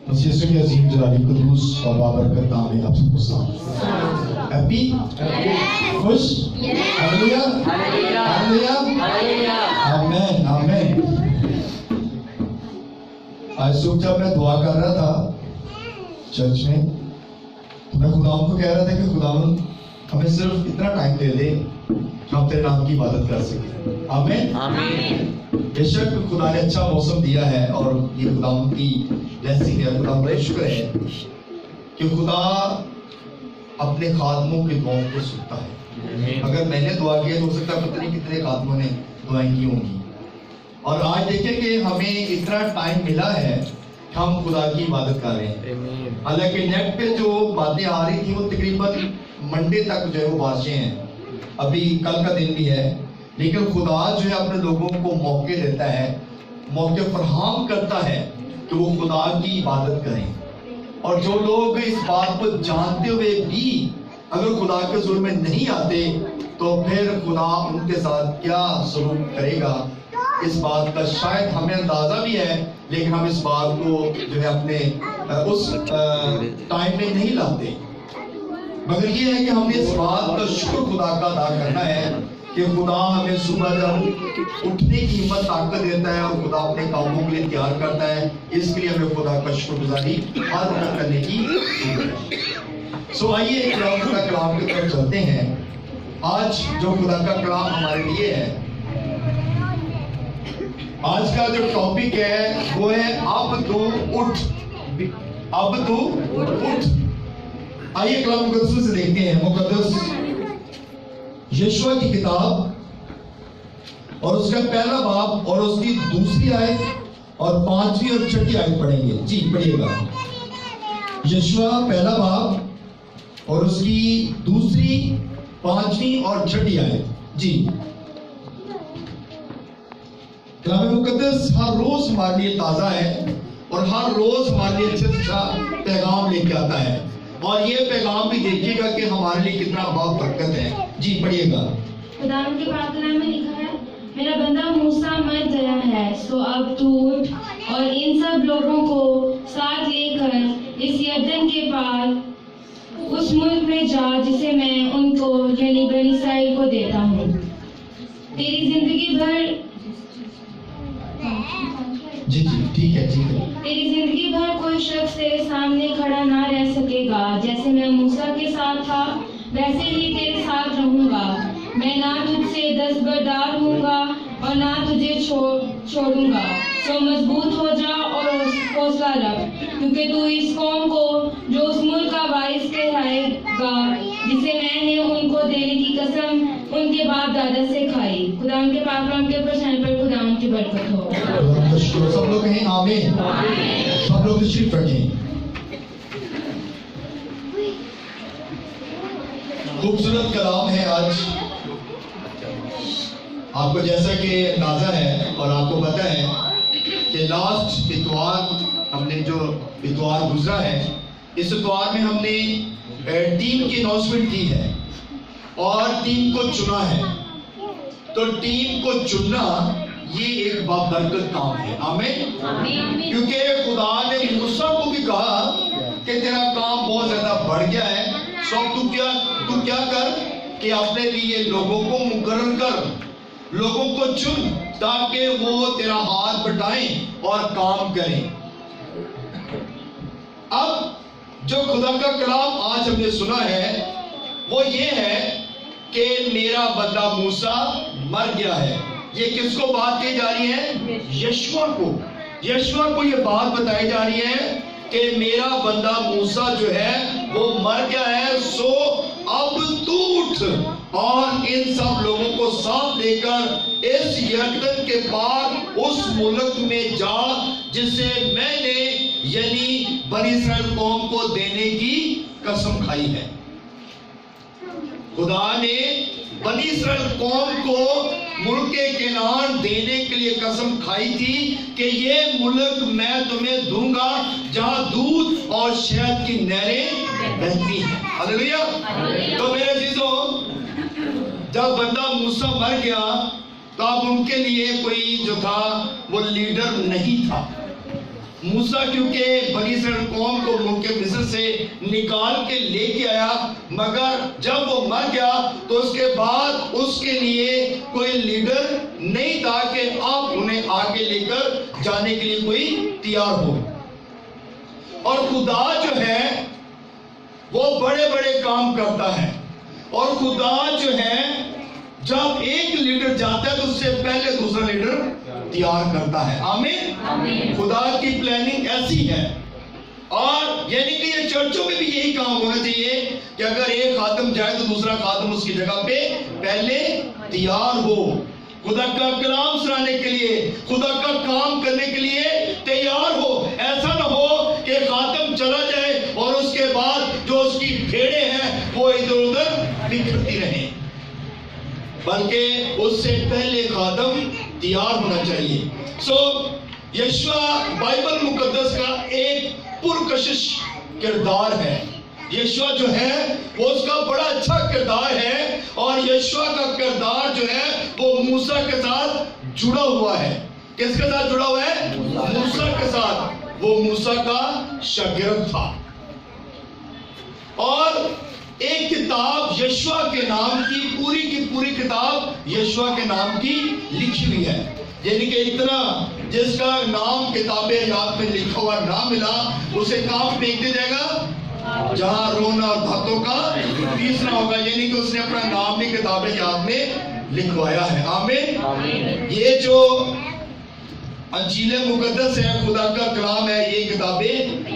مسیح کے عظیم جلالی قدوس اور بابرکت نام میں آپ سب کو سلام. ہیپی خوش ہلیلویا ہلیلویا آمین آمین. آج صبح جب میں دعا کر رہا تھا چرچ میں تو میں خداوند کو کہہ رہا تھا کہ خداوند ہمیں صرف اتنا ٹائم دے دے کہ ہم تیرے نام کی عبادت کر سکیں. آمین آمین. بے شک خدا نے اچھا موسم دیا ہے اور یہ خداوند کی بلیسنگ ہے. خدا کا شکر ہے کہ خدا اپنے خادموں کے دعاؤں کو سنتا ہے. اگر میں نے دعا کی تو ہو سکتا ہے پتہ نہیں کتنے خادموں نے دعائیں کی ہوں گی. اور آج دیکھیں کہ ہمیں اتنا ٹائم ملا ہے کہ ہم خدا کی عبادت کر رہے ہیں. حالانکہ نیٹ پہ جو باتیں آ رہی تھیں وہ تقریباً منڈے تک جو ہے وہ واضح ہیں. ابھی کل کا دن بھی ہے لیکن خدا جو ہے اپنے لوگوں کو موقع دیتا ہے, موقع فراہم کرتا ہے کہ وہ خدا کی عبادت کریں. اور جو لوگ اس بات کو جانتے ہوئے بھی اگر خدا کے حضور میں نہیں آتے تو پھر خدا ان کے ساتھ کیا سلوک کرے گا اس بات کا شاید ہمیں اندازہ بھی ہے, لیکن ہم اس بات کو جو ہے اپنے اس ٹائم میں نہیں لاتے. مگر یہ ہے کہ ہم نے اس بات کا شکر خدا کا ادا کرنا ہے کہ خدا ہمیں صبح جب اٹھنے کی ہمت طاقت دیتا ہے اور خدا اپنے کاموں کے لیے تیار کرتا ہے. اس کے لیے ہمیں خدا کا شکر گزاری ہر وقت کرنے کی ضرورت ہے. سو آئیے خدا کلام کی طرف چلتے ہیں. آج جو خدا کا کلام ہمارے لیے ہے, آج کا جو ٹاپک ہے وہ ہے اب تو اٹھ. اب تو اٹھ. آئیے کلام مقدس سے دیکھتے ہیں. مقدس یشوع کی کتاب اور اس کا پہلا باب اور اس کی دوسری آیت اور 5ویں اور 6ٹھی آیت پڑھیں گے. جی پڑھیے گا. یشوع پہلا باب اور اس کی دوسری 5ویں اور 6ٹھی آیت. جی کلام مقدس ہر روز ہمارے لیے تازہ ہے اور ہر روز ہمارے لیے اچھا پیغام لے کے آتا ہے. اور یہ پیغام بھی دیکھیے گا کہ ہمارے لیے کتنا بہت برکت ہے. جی پڑھیے گا. خداوند کے پاک کلام میں لکھا ہے, میرا بندہ موسیٰ مر گیا ہے, سو اب تو اٹھ اور ان سب لوگوں کو ساتھ لے کر اس یردن کے پار اس ملک میں جا جسے میں ان کو یعنی بنی اسرائیل کو دیتا ہوں. تیری زندگی بھر جی ٹھیک ہے ٹھیک ہے. تیری زندگی بھر کوئی شخص تیرے سامنے کھڑا نہ رہ سکے گا. جیسے میں موسیٰ کے ساتھ تھا ویسے ہی تیرے ساتھ رہوں گا. میں نہ تجھ سے دستبردار ہوں گا اور نہ تجھے چھوڑوں گا. سو مضبوط ہو جا اور حوصلہ رکھ, کیونکہ تو اس قوم کو جو اس ملک کا وارث کہلائے گا جسے میں نے ان کو دینے کی قسم ان کے باپ دادا سے کھائی. خدا ان کے پاک کلام کے اوپر چینل پر خدا ان کی برکت ہو. سب لوگ کہیں آمین. سب لوگ تشریف رکھیں. خوبصورت کلام ہے. آج آپ کو جیسا کہ اندازہ ہے اور آپ کو پتہ ہے کہ لاسٹ اتوار ہم نے جو اتوار گزرا ہے, اس اتوار میں ہم نے ٹیم کی اناؤنسمنٹ کی ہے اور ٹیم کو چنا ہے. تو ٹیم کو چننا یہ ایک بابرکت کام ہے. آمین. کیونکہ خدا نے موسیٰ کو بھی کہا کہ تیرا کام بہت زیادہ بڑھ گیا ہے, سو تو کیا کر کہ اپنے لیے لوگوں کو مقرر کر, لوگوں کو چن تاکہ وہ تیرا ہاتھ بٹائیں اور کام کریں. اب جو خدا کا کلام آج ہم نے سنا ہے وہ یہ ہے کہ میرا بندہ موسیٰ مر گیا ہے. یہ کس کو بات کی جا رہی ہے؟ یشوع کو. یشوع کو یہ بات بتائی جا رہی ہے کہ میرا بندہ موسیٰ جو ہے وہ مر گیا ہے, سو اب تو اٹھ اور ان سب لوگوں کو ساتھ لے کر اس یردن کے پار اس ملک میں جا جسے میں نے یعنی بنی اسرائیل قوم کو دینے کی قسم کھائی ہے. خدا نے بنی اسرائیل قوم کو ملک کنعان دینے کے لیے قسم کھائی تھی کہ یہ ملک میں تمہیں دوں گا جہاں دودھ اور شہد کی نہریں بہتی ہیں. ہلیلویا. تو میرے عزیزو, جب بندہ موسیٰ مر گیا تو اب ان کے لیے کوئی جو تھا وہ لیڈر نہیں تھا. موسیٰ کیونکہ بنی اسرائیل نکال کے لے کے آیا، مگر جب وہ مر گیا تو اس کے بعد اس کے لیے کوئی لیڈر نہیں تھا کہ آپ انہیں آگے لے کر جانے کے لیے کوئی تیار ہو۔ اور خدا جو ہے وہ بڑے بڑے کام کرتا ہے، اور خدا جو ہے جب ایک لیڈر جاتا ہے تو اس سے پہلے دوسرا لیڈر تیار کرتا ہے۔ آمین۔ خدا کی پلاننگ ایسی ہے، اور یعنی کہ یہ چرچوں میں بھی یہی کام ہونا چاہیے کہ اگر ایک خادم جائے تو دوسرا خادم اس کی جگہ پہ پہلے تیار ہو، خدا کا کلام سنانے کے لیے، خدا کا کام کرنے کے لیے تیار ہو۔ ایسا نہ ہو کہ خادم چلا جائے اور اس کے بعد جو اس کی بھیڑیں ہیں وہ ادھر ادھر بکھرتی رہیں، بلکہ اس سے پہلے خادم تیار ہونا چاہیے۔ یشوع بائبل مقدس کا ایک پرکشش کردار ہے۔ یشوع جو ہے وہ اس کا بڑا اچھا کردار ہے، اور یشوع کا کردار جو ہے وہ موسیٰ کے ساتھ جڑا ہوا ہے۔ کس کے ساتھ جڑا ہوا ہے؟ موسیٰ کے ساتھ۔ وہ موسیٰ کا شاگرد تھا، اور ایک کتاب یشوع کے نام کی پوری کتاب یشوع کے نام کی لکھی ہوئی ہے، یعنی کہ اتنا جس کا نام کتاب حیات میں لکھا ہوا نہ ملا اسے کہاں پھینک دیا جائے گا؟ جہاں رونا اور دھاتوں کا پیسنا ہوگا، یعنی کہ اس نے اپنا نام بھی کتاب حیات میں لکھوایا ہے۔ آمین۔ یہ جو انجیل مقدس ہے، خدا کا کلام ہے، یہ کتاب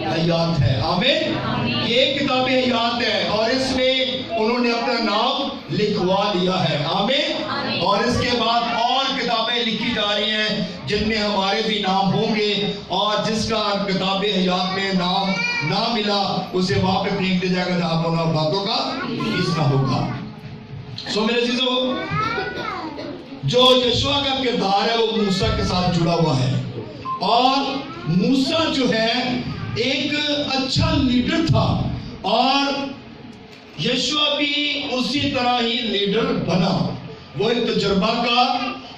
حیات ہے۔ آمین۔ یہ کتاب حیات ہے، اور اس میں انہوں نے اپنا نام لکھوا لیا ہے۔ آمین۔ اور اس کے بعد اور کتابیں لکھی جا رہی ہیں جن میں ہمارے بھی نام ہوں گے، اور جس کا کتاب حیات میں نام نہ ملا اسے وہاں پہ پھینک دیا جائے گا جہاں رونا اور دھاتوں کا پیسنا ہوگا۔ میرے عزیزو، جو یشوع کا کردار ہے وہ موسیٰ کے ساتھ جڑا ہوا ہے، اور موسیٰ جو ہے ایک اچھا لیڈر تھا، اور یشوع بھی اسی طرح ہی لیڈر بنا۔ وہ ایک تجربہ کا،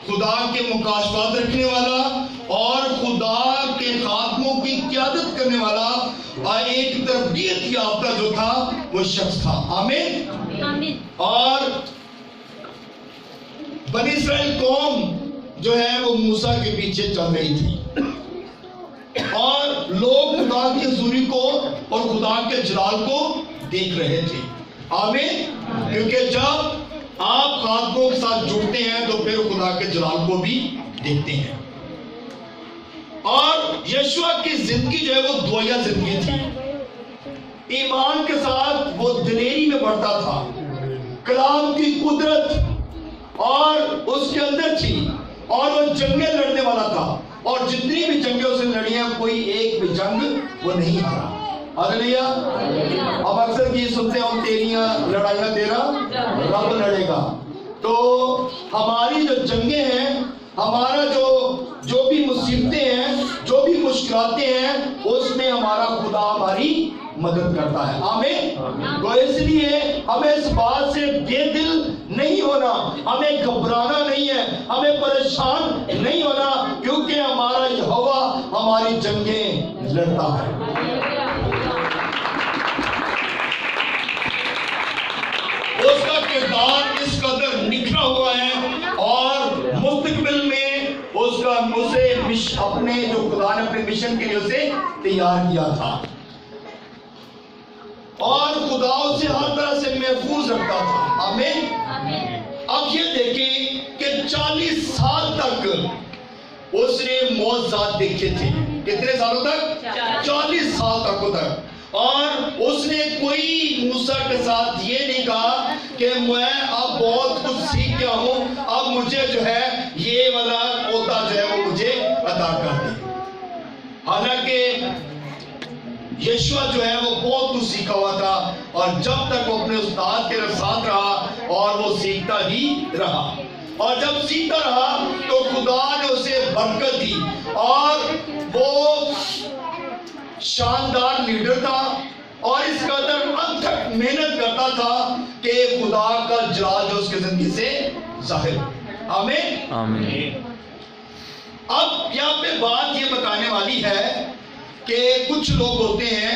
خدا کے مکاشفات رکھنے والا اور خدا کے خادموں کی قیادت کرنے والا ایک تربیت یافتہ جو تھا وہ شخص تھا۔ آمین۔ اور بنی اسرائیل قوم جو ہے وہ موسیٰ کے پیچھے چل رہی تھی، اور لوگ خدا کی حضوری کو اور خدا کے جلال کو دیکھ رہے تھے۔ آمین۔ کیونکہ جب آپ خادموں کے ساتھ جڑتے ہیں تو پھر خدا کے جلال کو بھی دیکھتے ہیں۔ اور یشوع کی زندگی جو ہے وہ دعائیہ زندگی تھی، ایمان کے ساتھ وہ دلیری میں بڑھتا تھا، کلام کی قدرت اور اس کے اندر تھی، اور وہ جنگیں لڑنے والا تھا، اور جتنی بھی جنگیں اس نے لڑی ہیں کوئی ایک بھی جنگ وہ نہیں ہارا۔ ہاللیلویا۔ اب اکثر یہ سنتے ہیں تیریاں لڑائیاں تیرا رب لڑے گا، تو ہماری جو جنگیں ہیں، ہمارا جو بھی مصیبتیں ہیں، جو بھی مشکلاتیں ہیں، اس میں ہمارا خدا ہماری مدد کرتا ہے۔ آمین۔ تو اس لیے ہمیں اس بات سے بے دل نہیں ہونا، ہمیں گھبرانا نہیں ہے، ہمیں پریشان نہیں ہونا، کیونکہ ہمارا یہوہ ہماری جنگیں لڑتا ہے۔ اس کا کردار اس قدر نکھرا ہوا ہے، اور مستقبل میں اسے اپنے جو خدا نے اپنے مشن کے لیے اسے تیار کیا تھا، اور خدا اسے ہر طرح سے محفوظ رکھتا تھا۔ آمین۔ اب یہ دیکھیں کہ 40 سال تک اس نے معجزات دیکھے تھے۔ کتنے سالوں تک؟ 40 سال تک۔ اور اس نے کوئی موسیٰ کے ساتھ یہ نہیں کہا کہ میں اب بہت کچھ سیکھ گیا ہوں، اب مجھے جو ہے یہ والا عہدہ جو ہے وہ مجھے عطا کر دے۔ حالانکہ یشوع جو ہے وہ بہت کچھ سیکھا ہوا تھا، اور جب تک وہ اپنے استاد کے ساتھ رہا اور وہ سیکھتا ہی رہا، اور جب سیکھتا رہا تو خدا نے اسے برکت دی، اور وہ شاندار لیڈر تھا، اور اس قدر انتھک محنت کرتا تھا کہ خدا کا جلال جو اس کی زندگی سے ظاہر۔ آمین۔ آمین۔ اب یہاں پہ بات یہ بتانے والی ہے کہ کچھ لوگ ہوتے ہیں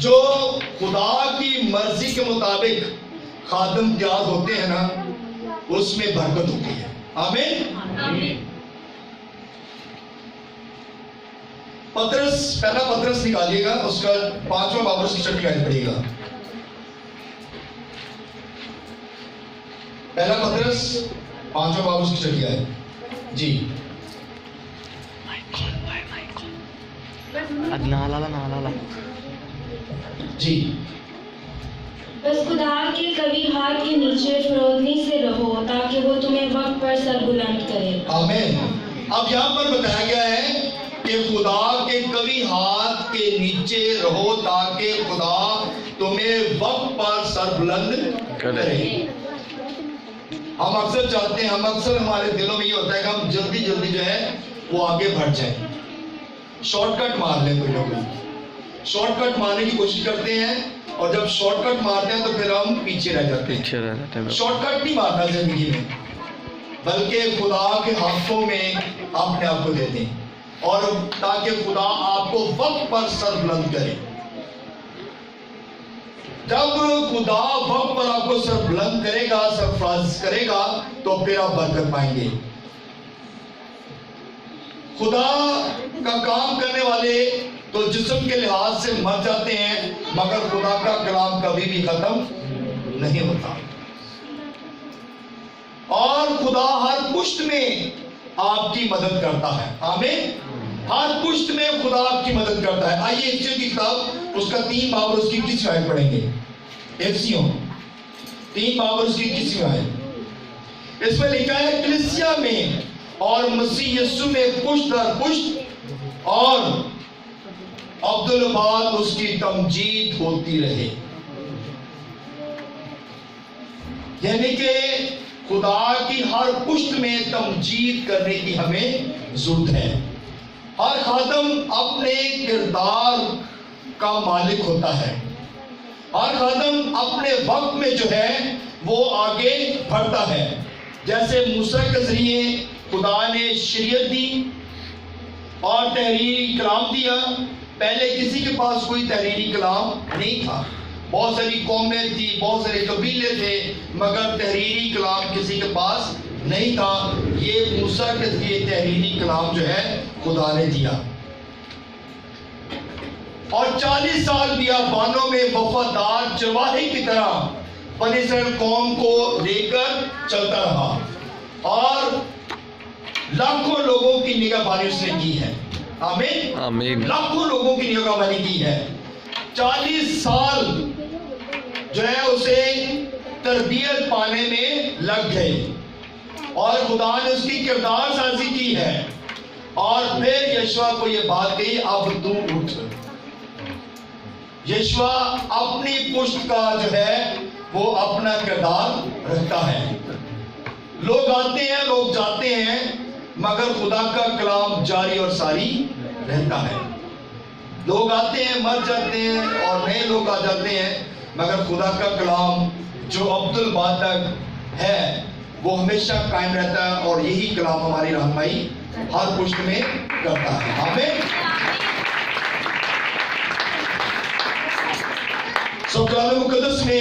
جو خدا کی مرضی کے مطابق خادم تیار ہوتے ہیں نا، اس میں برکت ہوتی ہے. آمین. پترس، پہلا پترس نکالیے گا، اس کا 5واں باب اس کی 6 آیت پڑھیے گا. پہلا پترس 5واں باب اس کی 6 آیت. جی جی. بس خدا کے قوی ہاتھ کے نیچے فرودنی سے رہو تاکہ وہ تمہیں وقت پر سر بلند کرے. آمین. اب یہاں پر بتایا گیا ہے کہ خدا کے قوی ہاتھ کے نیچے رہو تاکہ خدا تمہیں وقت پر سر بلند کرے. ہم اکثر چاہتے ہیں، ہمارے دلوں میں یہ ہوتا ہے کہ ہم جلدی جلدی جو ہے وہ آگے بڑھ جائیں، شارٹ کٹ مار لیں. کوئی نہ کوئی شارٹ کٹ مارنے کی کوشش کرتے ہیں، اور جب شارٹ کٹ مارتے ہیں تو پھر ہم پیچھے رہ جاتے ہیں. شارٹ کٹ نہیں مارنا زندگی میں، بلکہ خدا کے ہاتھوں میں اپنے آپ کو دے دیں، اور تاکہ خدا آپ کو وقت پر سر بلند کرے. جب خدا وقت پر آپ کو سر بلند کرے گا، سرفراز کرے گا، تو پھر آپ برکت پائیں گے. خدا کا کام کرنے والے تو جسم کے لحاظ سے مر جاتے ہیں، مگر خدا کا کلام کبھی بھی ختم نہیں ہوتا. اور خدا ہر پشت میں آپ کی مدد کرتا ہے. آمین. ہر پشت میں خدا آپ کی مدد کرتا ہے. آئیے افسیوں کی کتاب اس کا 3 باب اور اس کی 21 آیت پڑھیں گے. افسیوں 3 باب اور اس کی 21 آیت. اس میں لکھا ہے کلیسیا میں اور مسیح یسوع میں پشت در پشت اور عبدالباد اس کی تمجید ہوتی رہے. یعنی کہ خدا کی ہر پشت میں تمجید کرنے کی ہمیں ضرورت ہے. ہر خادم اپنے کردار کا مالک ہوتا ہے. ہر خادم اپنے وقت میں جو ہے وہ آگے بڑھتا ہے. جیسے موسیٰ کے ذریعے خدا نے شریعت دی اور تحریری کلام دیا. پہلے کسی کے پاس کوئی تحریری کلام نہیں تھا. بہت ساری قومیں تھی، بہت سارے قبیلے تھے، مگر تحریری کلام کسی کے پاس نہیں تھا. یہ موسیٰ کے ذریعے تحریری کلام جو ہے خدا نے دیا. اور 40 سال بیابانوں میں وفادار چرواہے کی طرح بنی اسرائیل قوم کو لے کر چلتا رہا، اور لاکھوں لوگوں کی نگہبانی اس نے کی ہے. آمین. آمین. لاکھوں لوگوں کی نگہبانی کی ہے. 40 سال جو ہے اسے تربیت پانے میں لگ گئے، اور خدا نے اس کی کردار سازی کی ہے. اور پھر یشوع کو یہ بات کہی، اب تو اٹھ. یشوع اپنی پشت کا جو ہے وہ اپنا کردار رکھتا ہے. لوگ آتے ہیں، لوگ جاتے ہیں، مگر خدا کا کلام جاری اور ساری رہتا ہے. لوگ آتے ہیں، مر جاتے ہیں، اور نئے لوگ آ جاتے ہیں، مگر خدا کا کلام جو عبدالباد تک ہے وہ ہمیشہ قائم رہتا ہے. اور یہی کلام ہماری رہنمائی ہر پشت میں کرتا ہے. آمین. سو کلام مقدس میں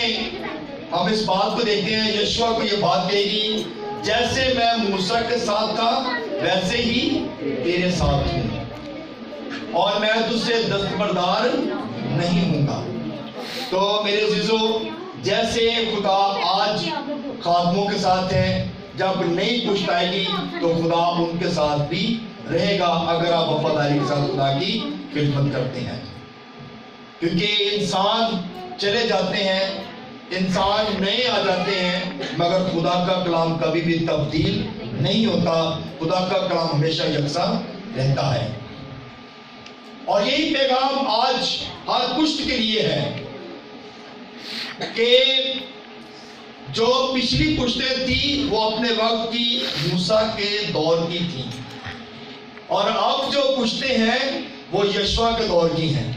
ہم اس بات کو دیکھتے ہیں، یشوع کو یہ بات کہے گی، جیسے میں موسیٰ کے ساتھ تھا ویسے ہی تیرے ساتھ ہوں، اور میں تجھ سے دستبردار نہیں ہوں گا. تو میرے عزیزو، جیسے خدا آج خادموں کے ساتھ ہے، جب نئی پشت آئے گی تو خدا ان کے ساتھ بھی رہے گا، اگر آپ وفاداری کے ساتھ خدا کی خدمت کرتے ہیں. کیونکہ انسان چلے جاتے ہیں، انسان نئے آ جاتے ہیں، مگر خدا کا کلام کبھی بھی تبدیل نہیں ہوتا. خدا کا کلام ہمیشہ یکساں رہتا ہے. اور یہی پیغام آج ہر پشت کے لیے ہے کہ جو پچھلی پشتیں تھی وہ اپنے وقت کی موسیٰ کے دور کی تھی، اور اب جو پشتیں ہیں وہ یشوع کے دور کی ہیں.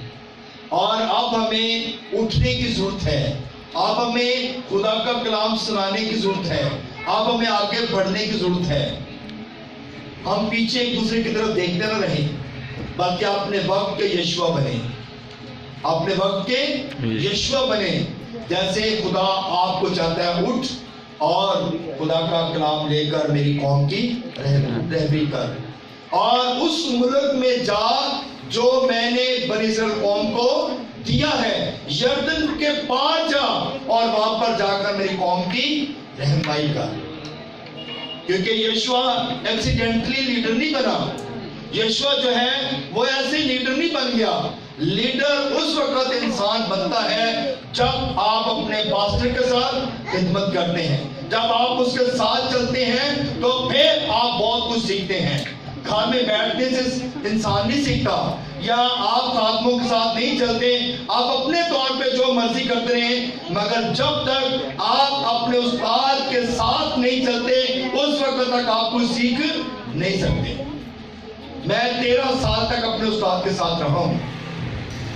اور اب ہمیں اٹھنے کی ضرورت ہے. اب ہمیں خدا کا کلام سنانے کی ضرورت ہے. اب ہمیں آگے بڑھنے کی ضرورت ہے. ہم پیچھے ایک دوسرے کی طرف دیکھتے نہ رہیں، بلکہ اپنے وقت کے یشوع بنیں. اپنے وقت کے یشوع بنے، جیسے خدا آپ کو چاہتا ہے اٹھ اور خدا کا کلام لے کر میری قوم کی رہبری کر، اور اس ملک میں جا جو میں نے بنی اسرائیل قوم کو دیا ہے، یردن کے پار جا اور وہاں پر جا کر میری قوم کی رہنمائی کر۔ کیونکہ یشوع ایکسیڈنٹلی لیڈر نہیں بنا، یشوع جو ہے وہ ایسے لیڈر نہیں بن گیا۔ لیڈر اس وقت انسان بنتا ہے جب آپ اپنے پاسٹر کے ساتھ خدمت کرتے ہیں، جب آپ اس کے ساتھ چلتے ہیں تو پھر آپ بہت کچھ سیکھتے ہیں۔ گھر میں بیٹھنے سے انسان نہیں سیکھتا، یا آپ خادموں کے ساتھ نہیں چلتے، آپ اپنے طور پہ جو مرضی کرتے رہیں، مگر جب تک آپ اپنے استاد کے ساتھ نہیں چلتے اس وقت تک آپ کچھ سیکھ نہیں سکتے۔ میں 13 سال تک اپنے استاد کے ساتھ رہا ہوں،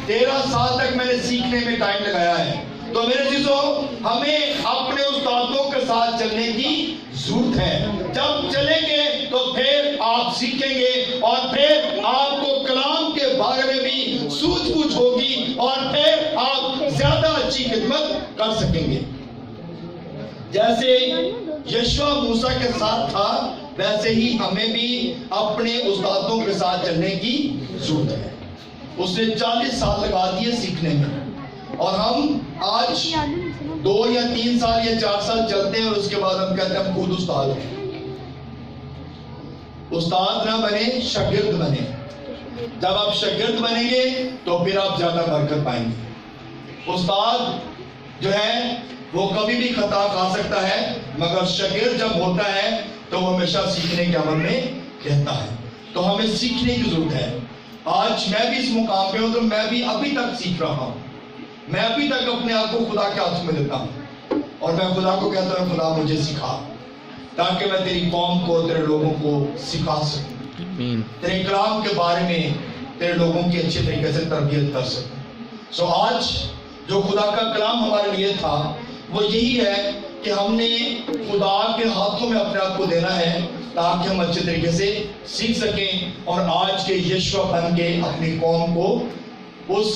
13 سال تک میں نے سیکھنے میں ٹائم لگایا ہے۔ تو میرے چیزوں، ہمیں اپنے استادوں کے ساتھ چلنے کی ضرورت ہے۔ جب چلیں گے تو پھر آپ سیکھیں گے، اور پھر آپ کو کلام کے بارے میں بھی سوجھ بوجھ ہوگی، اور پھر آپ زیادہ اچھی خدمت کر سکیں گے۔ جیسے یشوع موسیٰ کے ساتھ تھا، ویسے ہی ہمیں بھی اپنے استادوں کے ساتھ چلنے کی ضرورت ہے۔ اس نے 40 سال لگا دیے سیکھنے میں، اور ہم آج 2 یا 3 سال یا 4 سال چلتے ہیں، اور اس کے بعد ہم کہتے ہیں ہم خود استاد ہیں۔ استاد نہ بنے، شاگرد بنے۔ جب آپ شاگرد بنیں گے تو پھر آپ زیادہ برکت پائیں گے۔ استاد جو ہے وہ کبھی بھی خطا کھا سکتا ہے، مگر شاگرد جب ہوتا ہے تو وہ ہمیشہ سیکھنے کے عمل میں رہتا ہے۔ تو ہمیں سیکھنے کی ضرورت ہے۔ آج میں بھی اس مقام پہ ہوں تو میں بھی ابھی تک سیکھ رہا ہوں، میں ابھی تک اپنے آپ کو خدا کے ہاتھ میں دیتا ہوں، اور میں خدا کو کہتا ہوں خدا مجھے سکھا، تاکہ میں تیری قوم کو، تیرے لوگوں کو سکھا سکوں، تیرے کلام کے بارے میں تیرے لوگوں کی اچھے طریقے سے تربیت کر سکوں۔ سو آج جو خدا کا کلام ہمارے لیے تھا وہ یہی ہے کہ ہم نے خدا کے ہاتھوں میں اپنے آپ کو دینا ہے، تاکہ ہم اچھے طریقے سے سیکھ سکیں، اور آج کے یشوع بن کے اپنی قوم کو اس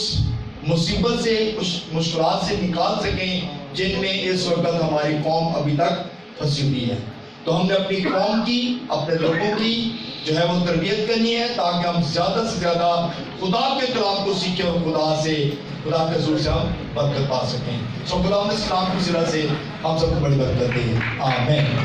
مصیبت سے، اس مشکلات سے نکال سکیں جن میں اس وقت ہماری قوم ابھی تک پھنسی ہوئی ہے۔ تو ہم نے اپنی قوم کی، اپنے لوگوں کی جو ہے وہ تربیت کرنی ہے، تاکہ ہم زیادہ سے زیادہ خدا کے کلام کو سیکھیں اور خدا کے حضور سے ہم برکت پا سکیں۔ سو خدا نے اس کلام کی ذرا سے ہم سب کو بڑی برکت دے۔ آمین۔